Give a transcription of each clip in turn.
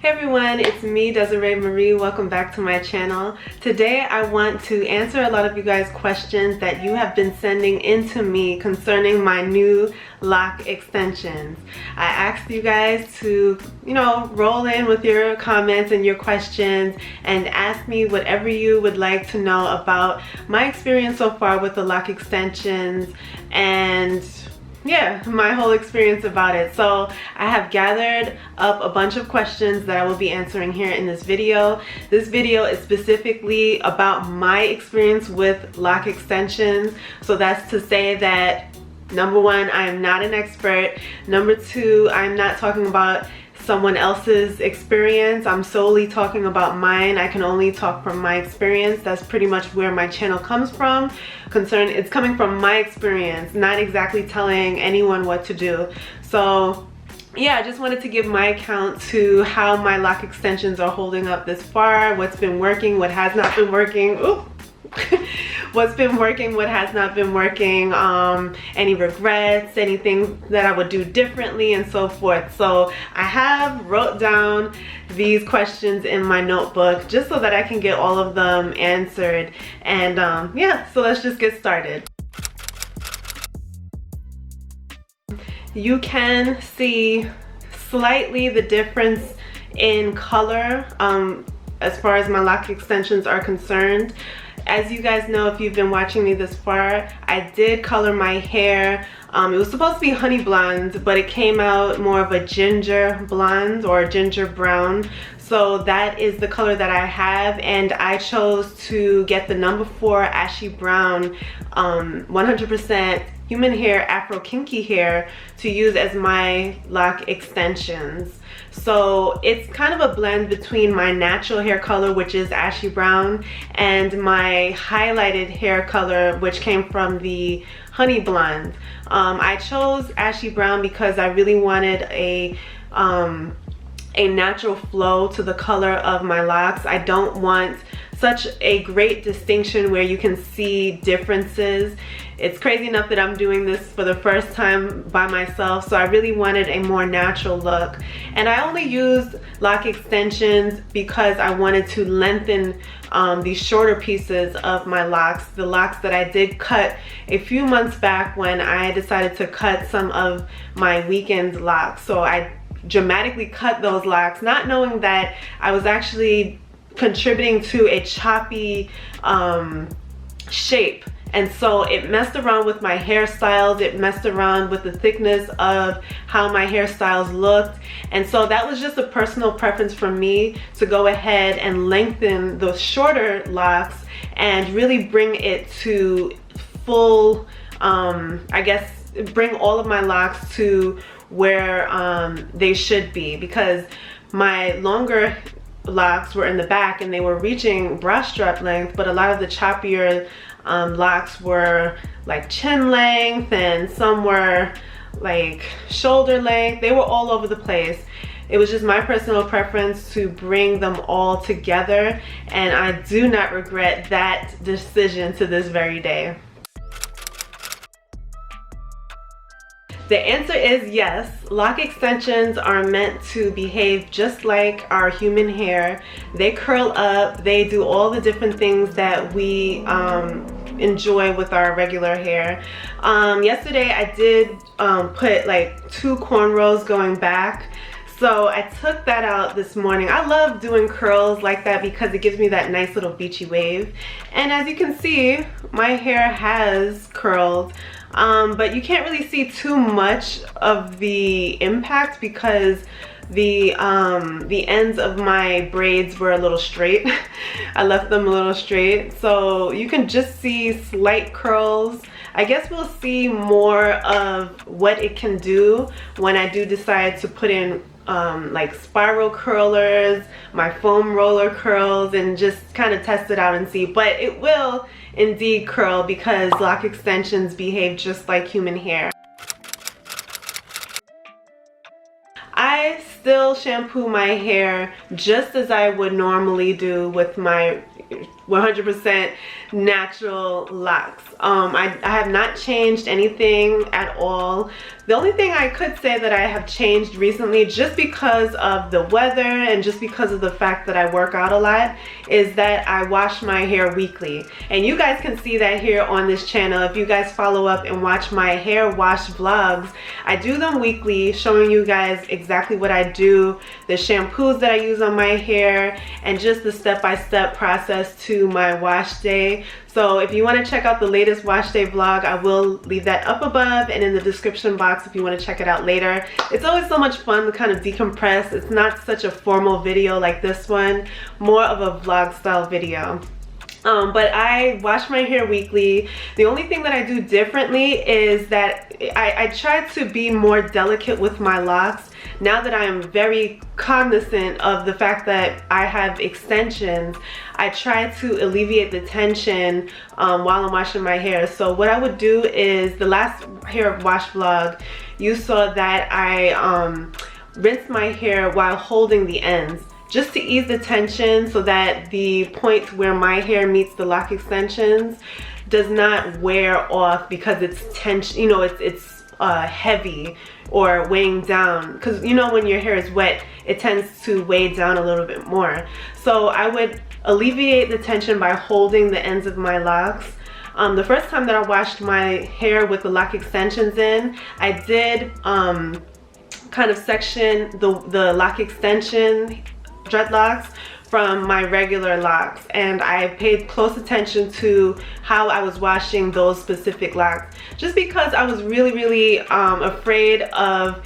Hey everyone, it's me, Desiree Marie. Welcome back to my channel. Today I want to answer a lot of you guys' questions that you have been sending in to me concerning my new lock extensions. I asked you guys to, roll in with your comments and your questions and ask me whatever you would like to know about my experience so far with the lock extensions and my whole experience about it. So I have gathered up a bunch of questions that I will be answering here in this video. This video is specifically about my experience with lock extensions. So that's to say that number one, I am not an expert. Number two, I'm not talking about someone else's experience. I'm solely talking about mine. I can only talk from my experience. That's pretty much where my channel comes from. It's coming from my experience, not exactly telling anyone what to do. So yeah, I just wanted to give my account to how my lock extensions are holding up this far, what's been working, what has not been working. Ooh. What's been working, what has not been working, any regrets, anything that I would do differently, and so forth. So I have wrote down these questions in my notebook just so that I can get all of them answered. And so let's just get started. You can see slightly the difference in color as far as my lock extensions are concerned. As you guys know, if you've been watching me this far, I did color my hair. It was supposed to be honey blonde, but it came out more of a ginger blonde or ginger brown. So that is the color that I have, and I chose to get the number 4 ashy brown 100% human hair afro kinky hair to use as my lock extensions. So it's kind of a blend between my natural hair color, which is ashy brown, and my highlighted hair color, which came from the honey blonde. I chose ashy brown because I really wanted a natural flow to the color of my locks. I don't want such a great distinction where you can see differences. It's crazy enough that I'm doing this for the first time by myself, so I really wanted a more natural look. And I only used lock extensions because I wanted to lengthen these shorter pieces of my locks, the locks that I did cut a few months back when I decided to cut some of my weekend locks. So I dramatically cut those locks, not knowing that I was actually contributing to a choppy shape. And so it messed around with my hairstyles, it messed around with the thickness of how my hairstyles looked. And so that was just a personal preference for me to go ahead and lengthen those shorter locks and really bring it to full, bring all of my locks to where they should be, because my longer locks were in the back and they were reaching bra strap length, but a lot of the choppier locks were like chin length and some were like shoulder length. They were all over the place. It was just my personal preference to bring them all together, and I do not regret that decision to this very day. The answer is yes. Lock extensions are meant to behave just like our human hair. They curl up, they do all the different things that we enjoy with our regular hair. Yesterday I did put like 2 cornrows going back. So I took that out this morning. I love doing curls like that because it gives me that nice little beachy wave. And as you can see, my hair has curled. But you can't really see too much of the impact because the ends of my braids were a little straight. I left them a little straight, so you can just see slight curls. I guess we'll see more of what it can do when I do decide to put in like spiral curlers, my foam roller curls, and just kind of test it out and see. But it will indeed curl because lock extensions behave just like human hair. I still shampoo my hair just as I would normally do with my 100% natural locks. I have not changed anything at all. The only thing I could say that I have changed recently, just because of the weather and just because of the fact that I work out a lot, is that I wash my hair weekly. And you guys can see that here on this channel. If you guys follow up and watch my hair wash vlogs, I do them weekly, showing you guys exactly what I do, the shampoos that I use on my hair, and just the step-by-step process to my wash day. So if you want to check out the latest wash day vlog, I will leave that up above and in the description box if you want to check it out later. It's always so much fun to kind of decompress. It's not such a formal video like this one, more of a vlog style video. But I wash my hair weekly. The only thing that I do differently is that I try to be more delicate with my locks. Now that I am very cognizant of the fact that I have extensions, I try to alleviate the tension while I'm washing my hair. So what I would do is, the last hair wash vlog, you saw that I rinsed my hair while holding the ends, just to ease the tension so that the point where my hair meets the lock extensions does not wear off because it's tension, you know, it's heavy or weighing down, because you know when your hair is wet it tends to weigh down a little bit more. So I would alleviate the tension by holding the ends of my locks. The first time that I washed my hair with the lock extensions in, I did kind of section the lock extension dreadlocks from my regular locks, and I paid close attention to how I was washing those specific locks, just because I was really afraid of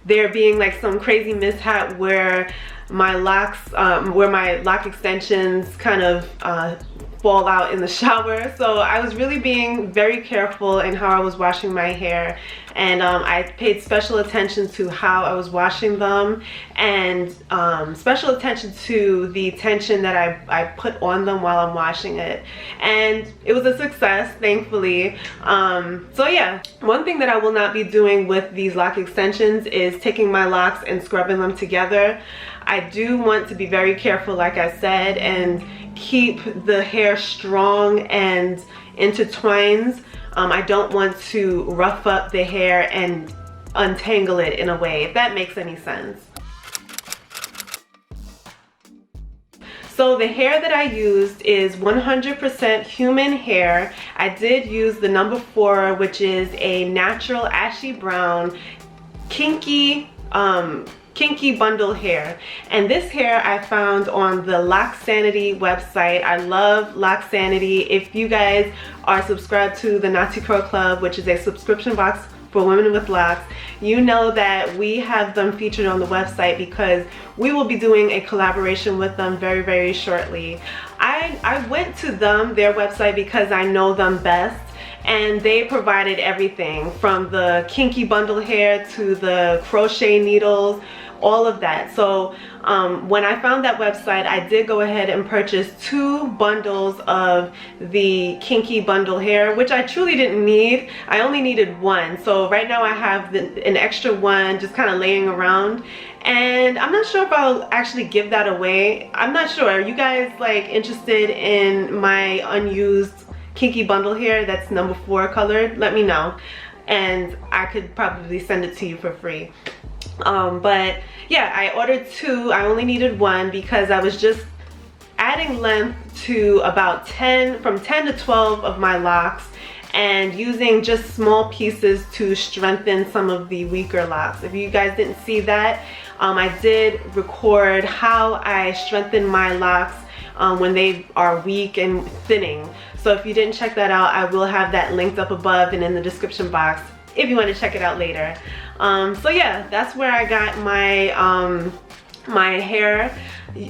there being like some crazy mishap where my locks, where my lock extensions kind of fall out in the shower. So I was really being very careful in how I was washing my hair, and I paid special attention to how I was washing them, and special attention to the tension that I put on them while I'm washing it, and it was a success, thankfully. So yeah, one thing that I will not be doing with these lock extensions is taking my locks and scrubbing them together. I do want to be very careful, like I said, and keep the hair strong and intertwined. I don't want to rough up the hair and untangle it in a way, if that makes any sense. So the hair that I used is 100% human hair. I did use the number 4, which is a natural ashy brown kinky bundle hair, and this hair I found on the Loxanity website. I love Loxanity. If you guys are subscribed to the Knotty Curl Club, which is a subscription box for women with locks, you know that we have them featured on the website because we will be doing a collaboration with them very shortly. I went to their website because I know them best, and they provided everything from the kinky bundle hair to the crochet needles, all of that. So when I found that website, I did go ahead and purchase 2 bundles of the kinky bundle hair, which I truly didn't need. I only needed 1. So right now I have an extra 1 just kind of laying around, and I'm not sure if I'll actually give that away. I'm not sure. Are you guys like interested in my unused kinky bundle hair that's number 4 colored? Let me know, and I could probably send it to you for free. But yeah, I ordered 2. I only needed 1 because I was just adding length to about from 10 to 12 of my locks, and using just small pieces to strengthen some of the weaker locks. If you guys didn't see that, I did record how I strengthen my locks when they are weak and thinning. So if you didn't check that out, I will have that linked up above and in the description box if you want to check it out later. So yeah, that's where I got my my hair.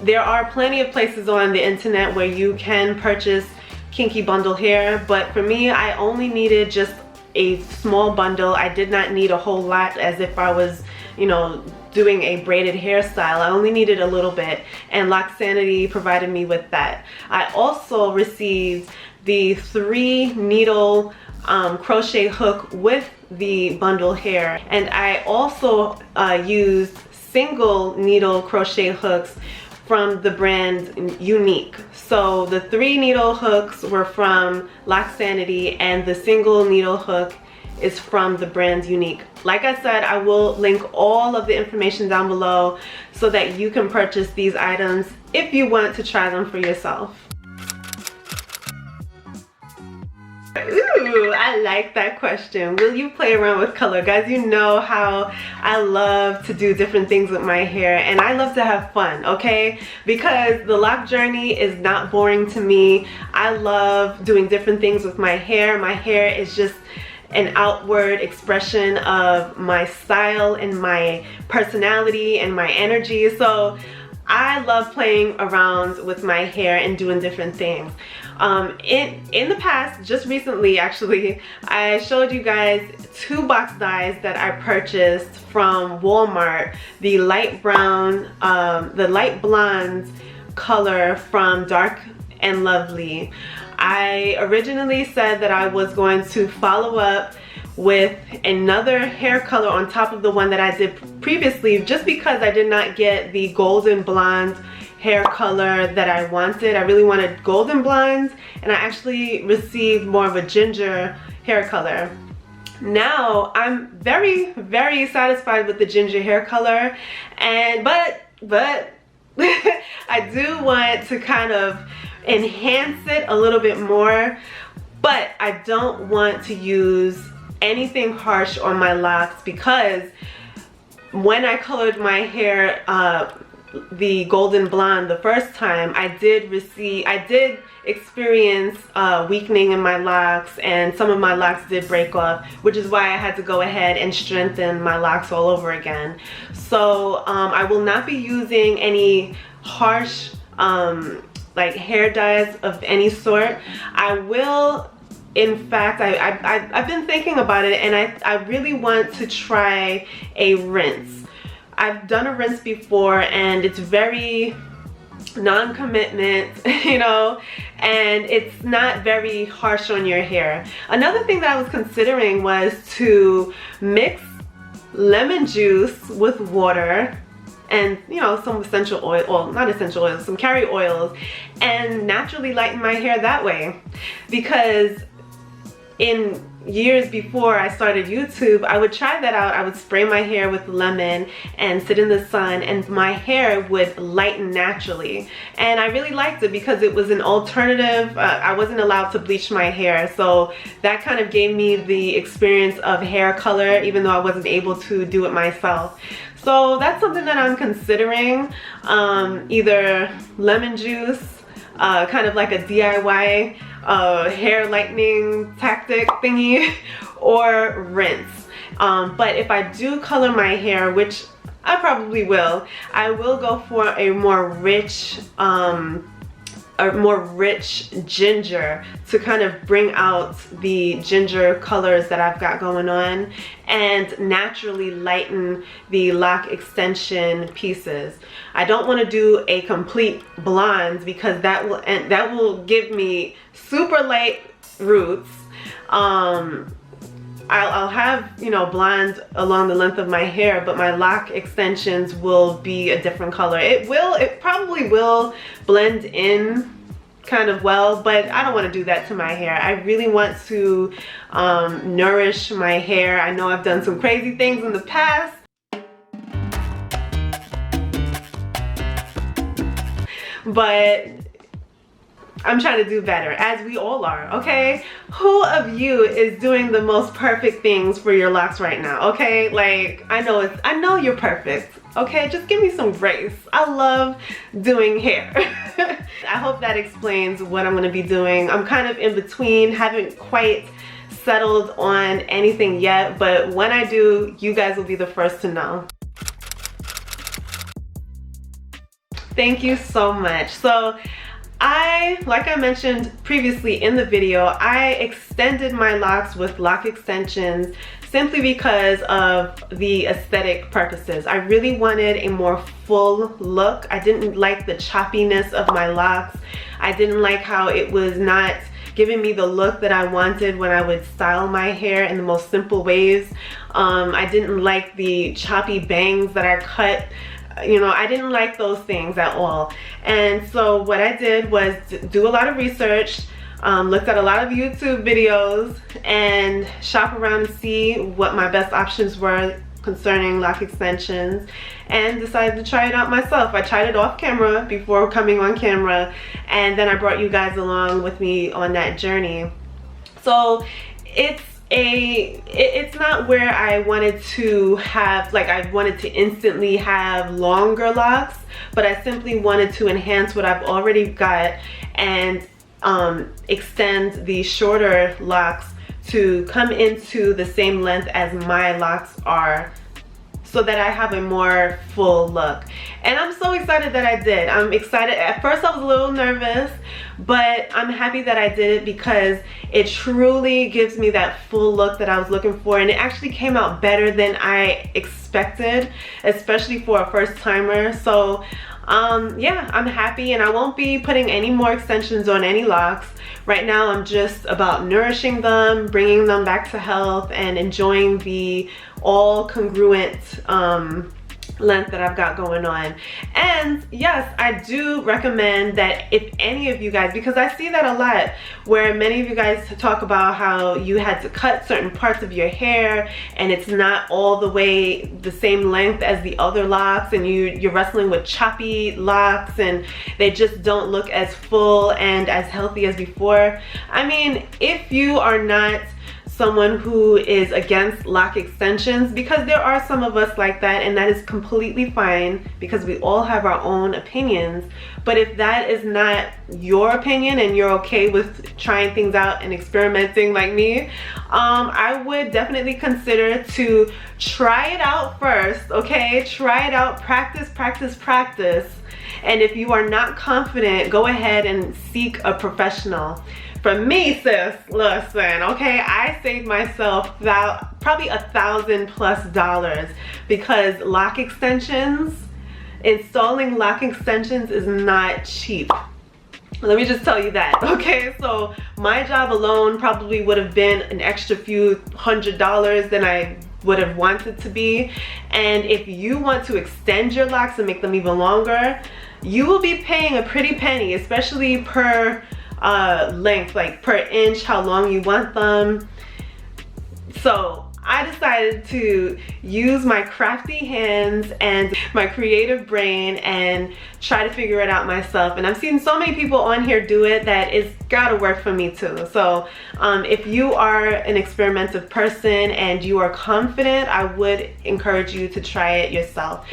There are plenty of places on the internet where you can purchase kinky bundle hair, but for me, I only needed just a small bundle. I did not need a whole lot, as if I was, you know, doing a braided hairstyle. I only needed a little bit, and Loxanity provided me with that. I also received the 3 needle crochet hook with the bundle hair, and I also used single needle crochet hooks from the brand Unique. So the 3 needle hooks were from Loxanity, and the single needle hook is from the brand Unique. Like I said, I will link all of the information down below so that you can purchase these items if you want to try them for yourself. Ooh, I like that question. Will you play around with color? Guys, you know how I love to do different things with my hair, and I love to have fun, okay? Because the lock journey is not boring to me. I love doing different things with my hair. My hair is just an outward expression of my style and my personality and my energy. So I love playing around with my hair and doing different things. In the past, just recently actually, I showed you guys 2 box dyes that I purchased from Walmart. The light brown, the light blonde color from Dark and Lovely. I originally said that I was going to follow up with another hair color on top of the one that I did previously, just because I did not get the golden blonde hair color that I wanted. I really wanted golden blonde, and I actually received more of a ginger hair color. Now I'm very, very satisfied with the ginger hair color, and but I do want to kind of enhance it a little bit more, but I don't want to use anything harsh on my locks, because when I colored my hair the golden blonde the first time, I did experience weakening in my locks, and some of my locks did break off, which is why I had to go ahead and strengthen my locks all over again. So I will not be using any harsh like hair dyes of any sort. I will, in fact, I've been thinking about it, and I really want to try a rinse. I've done a rinse before, and it's very non-commitment, you know, and it's not very harsh on your hair. Another thing that I was considering was to mix lemon juice with water and, you know, some essential oil, well, not essential oils, some carry oils, and naturally lighten my hair that way. Because in years before I started YouTube, I would try that out. I would spray my hair with lemon and sit in the sun, and my hair would lighten naturally. And I really liked it because it was an alternative. I wasn't allowed to bleach my hair, so that kind of gave me the experience of hair color, even though I wasn't able to do it myself. So that's something that I'm considering, either lemon juice, kind of like a DIY hair lightening tactic thingy, or rinse. But if I do color my hair, which I probably will, I will go for a more rich ginger to kind of bring out the ginger colors that I've got going on, and naturally lighten the lock extension pieces. I don't want to do a complete blonde, because that will give me super light roots. I'll have, you know, blonde along the length of my hair, but my lock extensions will be a different color. It probably will blend in kind of well, but I don't want to do that to my hair. I really want to nourish my hair. I know I've done some crazy things in the past, but I'm trying to do better, as we all are, okay? Who of you is doing the most perfect things for your locks right now, okay? Like, I know you're perfect, okay? Just give me some grace. I love doing hair. I hope that explains what I'm gonna be doing. I'm kind of in between, haven't quite settled on anything yet, but when I do, you guys will be the first to know. Thank you so much. So like I mentioned previously in the video, I extended my locks with lock extensions simply because of the aesthetic purposes. I really wanted a more full look. I didn't like the choppiness of my locks. I didn't like how it was not giving me the look that I wanted when I would style my hair in the most simple ways. I didn't like the choppy bangs that I cut you know, I didn't like those things at all. And so what I did was do a lot of research, looked at a lot of YouTube videos, and shop around to see what my best options were concerning lock extensions, and decided to try it out myself. I tried it off camera before coming on camera, and then I brought you guys along with me on that journey. So it's not where I wanted to have, like, I wanted to instantly have longer locks, but I simply wanted to enhance what I've already got and extend the shorter locks to come into the same length as my locks are, so that I have a more full look. And I'm so excited that I did. I'm excited. At first I was a little nervous, but I'm happy that I did it because it truly gives me that full look that I was looking for, and it actually came out better than I expected, especially for a first timer. So yeah, I'm happy, and I won't be putting any more extensions on any locks. Right now I'm just about nourishing them, bringing them back to health, and enjoying the all congruent length that I've got going on. And yes, I do recommend that if any of you guys, because I see that a lot, where many of you guys talk about how you had to cut certain parts of your hair and it's not all the way the same length as the other locks, and you're wrestling with choppy locks and they just don't look as full and as healthy as before. I mean, if you are not someone who is against lock extensions, because there are some of us like that, and that is completely fine because we all have our own opinions. But if that is not your opinion and you're okay with trying things out and experimenting like me, I would definitely consider to try it out first, okay? Try it out, practice, practice, practice. And if you are not confident, go ahead and seek a professional. For me, sis, listen, okay, I saved myself probably $1,000+ because lock extensions, installing lock extensions is not cheap. Let me just tell you that, okay? So my job alone probably would have been an extra few $100s than I would have wanted to be. And if you want to extend your locks and make them even longer, you will be paying a pretty penny, especially per length, like per inch, how long you want them. So I decided to use my crafty hands and my creative brain and try to figure it out myself. And I've seen so many people on here do it that it's gotta work for me too. So if you are an experimentative person and you are confident, I would encourage you to try it yourself.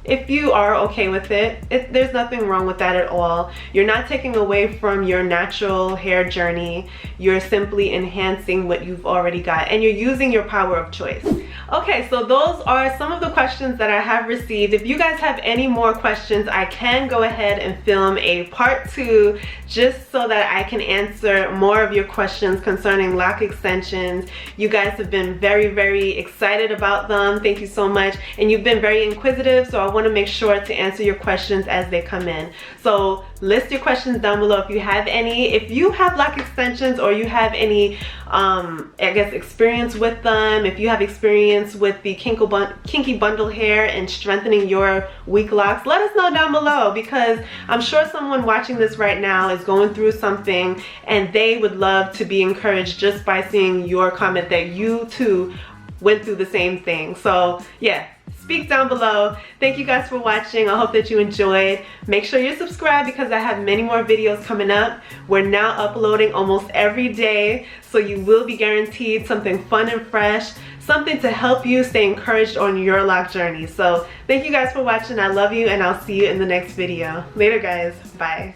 If you are okay with it, there's nothing wrong with that at all. You're not taking away from your natural hair journey. You're simply enhancing what you've already got, and you're using your power of choice. Okay, so those are some of the questions that I have received. If you guys have any more questions, I can go ahead and film a part 2 just so that I can answer more of your questions concerning lock extensions. You guys have been very, very excited about them. Thank you so much. And you've been very inquisitive, so I want to make sure to answer your questions as they come in. So list your questions down below if you have any. If you have lock extensions or you have any I guess experience with them, if you have experience with the kinky bundle hair and strengthening your weak locks, let us know down below, because I'm sure someone watching this right now is going through something and they would love to be encouraged just by seeing your comment that you too went through the same thing. So yeah, speak down below. Thank you guys for watching. I hope that you enjoyed. Make sure you're subscribed because I have many more videos coming up. We're now uploading almost every day, so you will be guaranteed something fun and fresh, something to help you stay encouraged on your lock journey. So thank you guys for watching. I love you, and I'll see you in the next video. Later guys. Bye.